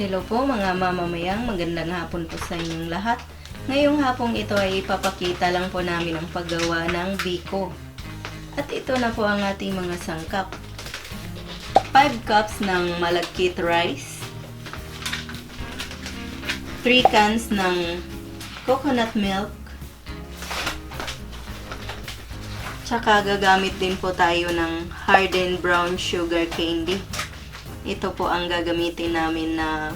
Hello po mga mamamayang, magandang hapon po sa inyong lahat. Ngayong hapong ito ay ipapakita lang po namin ang paggawa ng biko. At ito na po ang ating mga sangkap. 5 cups ng malagkit rice, 3 cans ng coconut milk, tsaka gagamit din po tayo ng hardened brown sugar candy. Ito po ang gagamitin namin na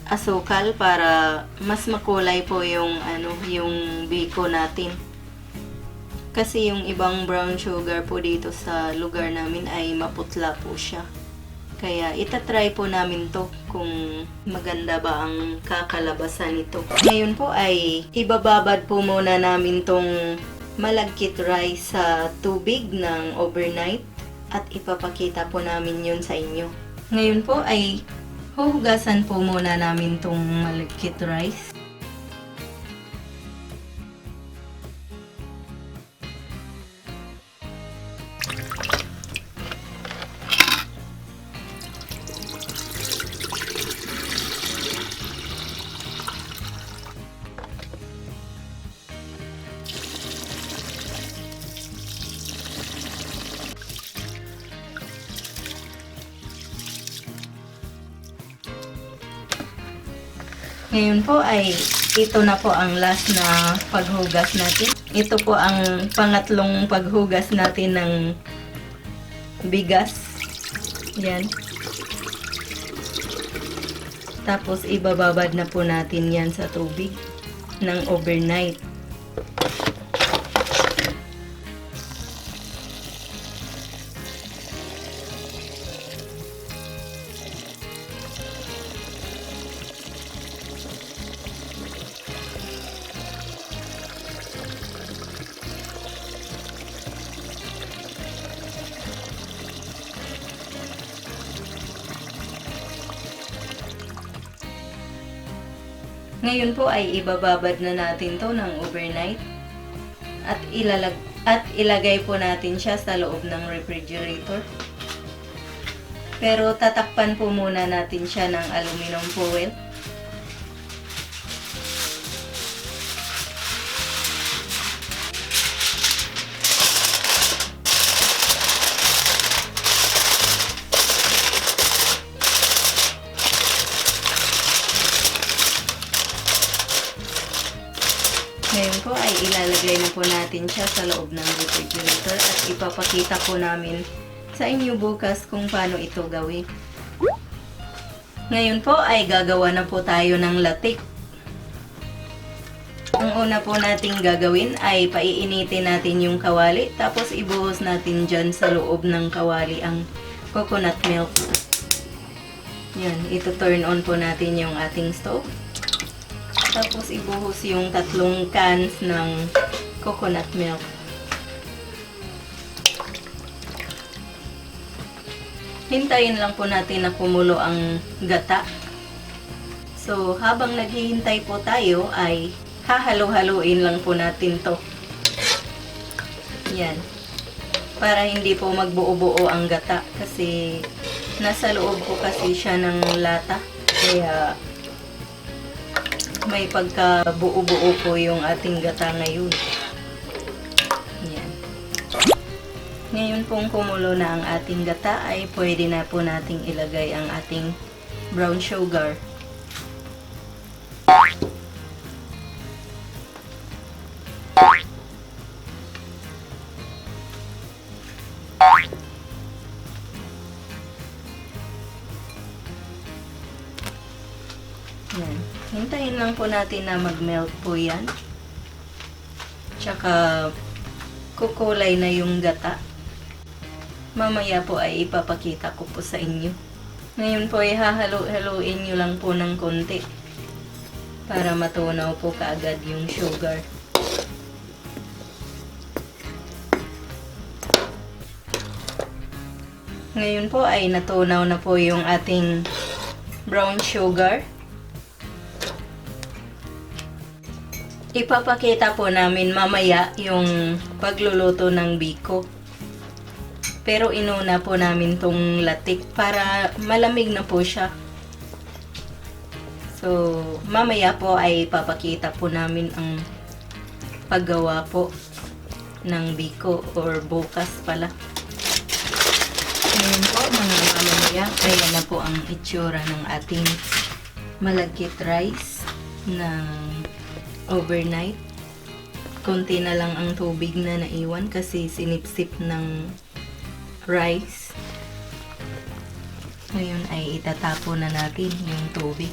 asukal para mas makulay po yung yung biko natin. Kasi yung ibang brown sugar po dito sa lugar namin ay maputla po siya. Kaya itatry po namin to kung maganda ba ang kakalabasan nito. Ngayon po ay ibababad po muna namin tong malagkit rice sa tubig ng overnight. At ipapakita po namin yun sa inyo. Ngayon po ay huhugasan po muna namin tong malagkit rice. Ngayon po ay ito na po ang last na paghugas natin. Ito po ang pangatlong paghugas natin ng bigas. Yan. Tapos ibababad na po natin yan sa tubig ng overnight. Ngayon po ay ibababad na natin to ng overnight at ilagay po natin siya sa loob ng refrigerator. Pero tatakpan po muna natin siya ng aluminum foil. Ngayon po ay ilalagay na po natin siya sa loob ng refrigerator at ipapakita po namin sa inyo bukas kung paano ito gawin. Ngayon po ay gagawa na po tayo ng latik. Ang una po nating gagawin ay paiinitin natin yung kawali tapos ibuhos natin dyan sa loob ng kawali ang coconut milk. Yan, ito turn on po natin yung ating stove. Tapos ibuhos yung 3 cans ng coconut milk. Hintayin lang po natin na kumulo ang gata. So, habang naghihintay po tayo ay hahalo-haluin lang po natin to. Yan. Para hindi po magbuo-buo ang gata kasi nasa loob po kasi siya ng lata. Kaya may pagka-buo-buo po yung ating gata ngayon. Yan. Ngayon pong kumulo na ang ating gata ay pwede na po nating ilagay ang ating brown sugar. Yan. Hintayin lang po natin na mag-melt po yan. Tsaka kukulay na yung gata. Mamaya po ay ipapakita ko po sa inyo. Ngayon po ay hahalo-haluin nyo lang po ng konti para matunaw po kaagad yung sugar. Ngayon po ay natunaw na po yung ating brown sugar. Ipapakita po namin mamaya yung pagluluto ng biko. Pero inuna po namin tong latik para malamig na po siya. So, mamaya po ay papakita po namin ang paggawa po ng biko or bukas pala. Ngayon po mga mamaya, ayan na po ang itsura ng ating malagkit rice ng overnight. Konti na lang ang tubig na naiwan kasi sinipsip ng rice. Ngayon ay itatapo na natin yung tubig.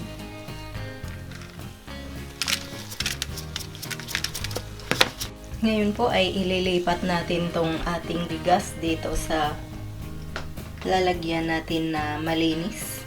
Ngayon po ay ililipat natin tong ating bigas dito sa lalagyan natin na malinis.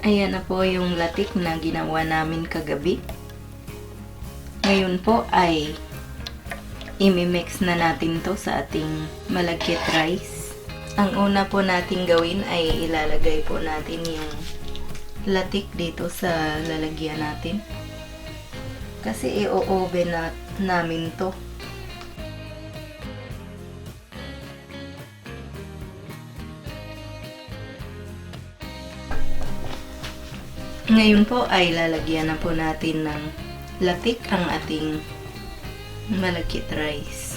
Ayan na po yung latik na ginawa namin kagabi. Ngayon po ay imimix na natin to sa ating malagkit rice. Ang una po nating gawin ay ilalagay po natin yung latik dito sa lalagyan natin. Kasi i-oven na namin to. Ngayon po ay lalagyan na po natin ng latik ang ating malagkit rice.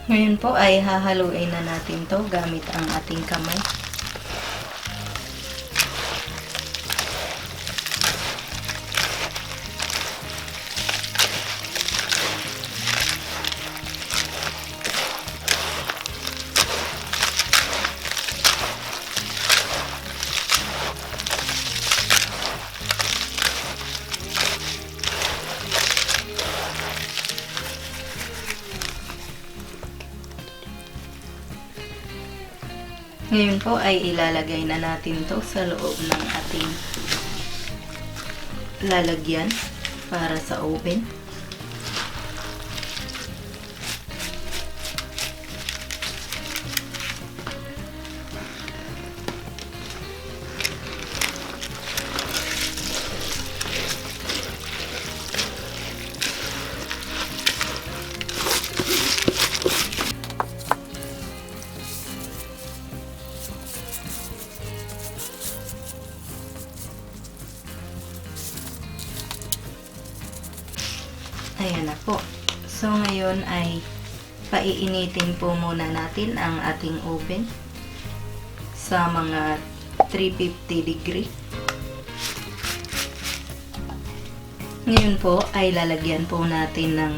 Ngayon po ay hahaluin na natin to gamit ang ating kamay. Ngayon po ay ilalagay na natin to sa loob ng ating lalagyan para sa oven. Ayan na po. So, ngayon ay paiinitin po muna natin ang ating oven sa mga 350 degree. Ngayon po ay lalagyan po natin ng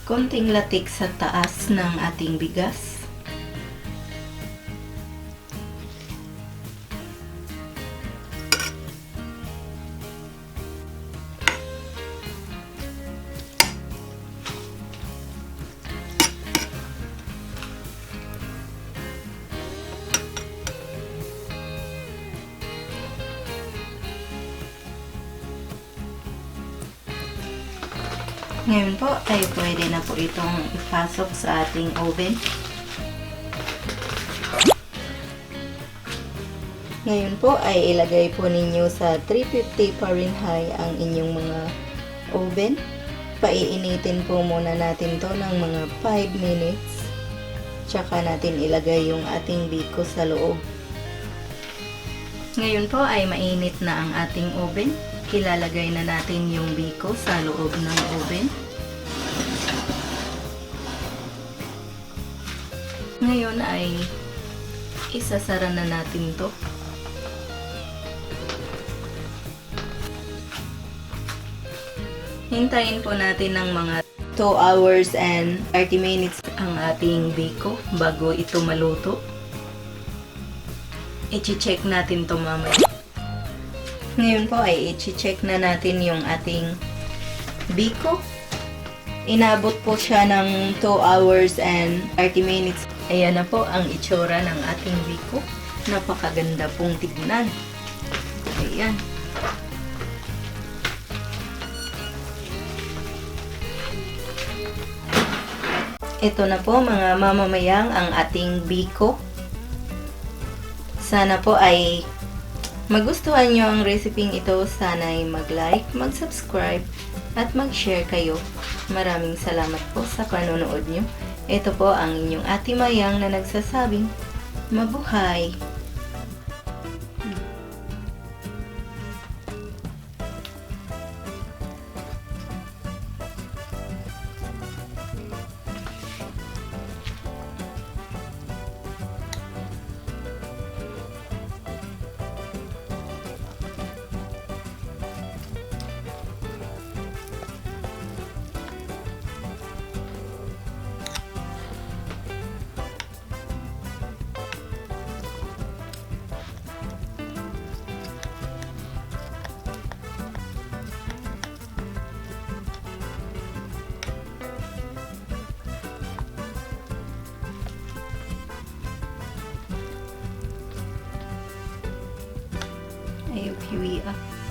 konting latik sa taas ng ating bigas. Ngayon po ay pwede na po itong ipasok sa ating oven. Ngayon po ay ilagay po ninyo sa 350 Fahrenheit ang inyong mga oven. Paiinitin po muna natin to ng mga 5 minutes. Tsaka natin ilagay yung ating biko sa loob. Ngayon po ay mainit na ang ating oven. Ilalagay na natin yung biko sa loob ng oven. Ngayon ay isasara na natin to. Hintayin po natin ng mga 2 hours and 30 minutes ang ating biko bago ito maluto. I-check natin to mamaya. Ngayon po ay i-check na natin yung ating biko. Inabot po siya ng 2 hours and 30 minutes. Ayan na po ang itsura ng ating biko. Napakaganda pong tignan. Ayan. Ito na po mga mamamayang ang ating biko. Sana po ay magustuhan nyo ang recipe ito. Sana ay mag-like, mag-subscribe, at mag-share kayo. Maraming salamat po sa panonood nyo. Ito po ang inyong Ate Mayang na nagsasabing, mabuhay! Ayaw kiwi ah.